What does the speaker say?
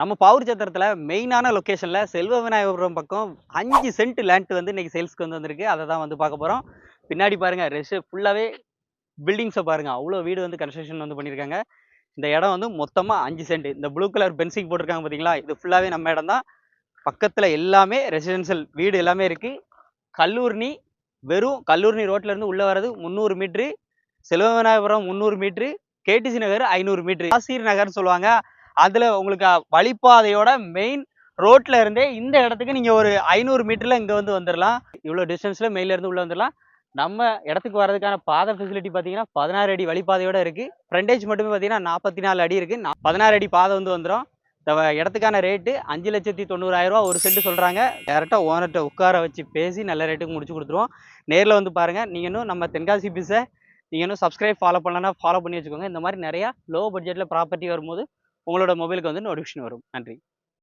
நம்ம பாவூர் சத்திரத்துல மெயினான லொகேஷன்ல செல்வ விநாயகபுரம் பக்கம் 5 சென்ட் லேண்ட் வந்து இன்னைக்கு சேல்ஸ்க்கு வந்திருக்கு. அதை தான் வந்து பார்க்க போறோம். பின்னாடி பாருங்க ஃபுல்லாவே பில்டிங்ஸை பாருங்க, அவ்வளோ வீடு வந்து கன்ஸ்ட்ரக்ஷன் வந்து பண்ணியிருக்காங்க. இந்த இடம் வந்து மொத்தமா 5 சென்ட். இந்த ப்ளூ கலர் பென்சிங் போட்டிருக்காங்க பாத்தீங்களா, இது ஃபுல்லாவே நம்ம இடம் தான். பக்கத்துல எல்லாமே ரெசிடென்ஷியல் வீடு எல்லாமே இருக்கு. கல்லூர்னி கல்லூர்னி ரோட்ல இருந்து உள்ள வர்றது 300 மீட்டரு, செல்வ விநாயகபுரம் 300 மீட்டரு, கேடிசி நகர் 500 மீட்டரு, ஆசிர் நகர்னு சொல்லுவாங்க. அதுல உங்களுக்கு வழிப்பாதையோட மெயின் ரோட்ல இருந்தே இந்த இடத்துக்கு நீங்க ஒரு 500 மீட்டர்ல இங்க வந்து வந்துடலாம். இவ்வளவு டிஸ்டன்ஸ்ல மெயின்ல இருந்து உள்ள வந்துடலாம். நம்ம இடத்துக்கு வர்றதுக்கான பாதை ஃபெசிலிட்டி பார்த்தீங்கன்னா 16 அடி வழிப்பாதையோட இருக்கு. ஃப்ரண்டேஜ் மட்டுமே பார்த்தீங்கன்னா 44 அடி இருக்கு. 16 அடி பாதை வந்து வந்துடும். இந்த இடத்துக்கான ரேட்டு 5,90,000 ஒரு சென்ட் சொல்றாங்க. டேரக்டா ஓனர்கிட்ட உட்கார வச்சு பேசி நல்ல ரேட்டுக்கு முடிச்சு கொடுத்துருவோம். நேரில் வந்து பாருங்க. நீங்க இன்னும் நம்ம தென்காசி பீஸை நீங்க இன்னும் சப்ஸ்கிரைப் ஃபாலோ பண்ணலன்னா ஃபாலோ பண்ணி வச்சுக்கோங்க. இந்த மாதிரி நிறைய லோ பட்ஜெட்ல ப்ராப்பர்ட்டி வரும்போது உங்களோட மொபைலுக்கு வந்து நோட்டிஃபிகேஷன் வரும். நன்றி.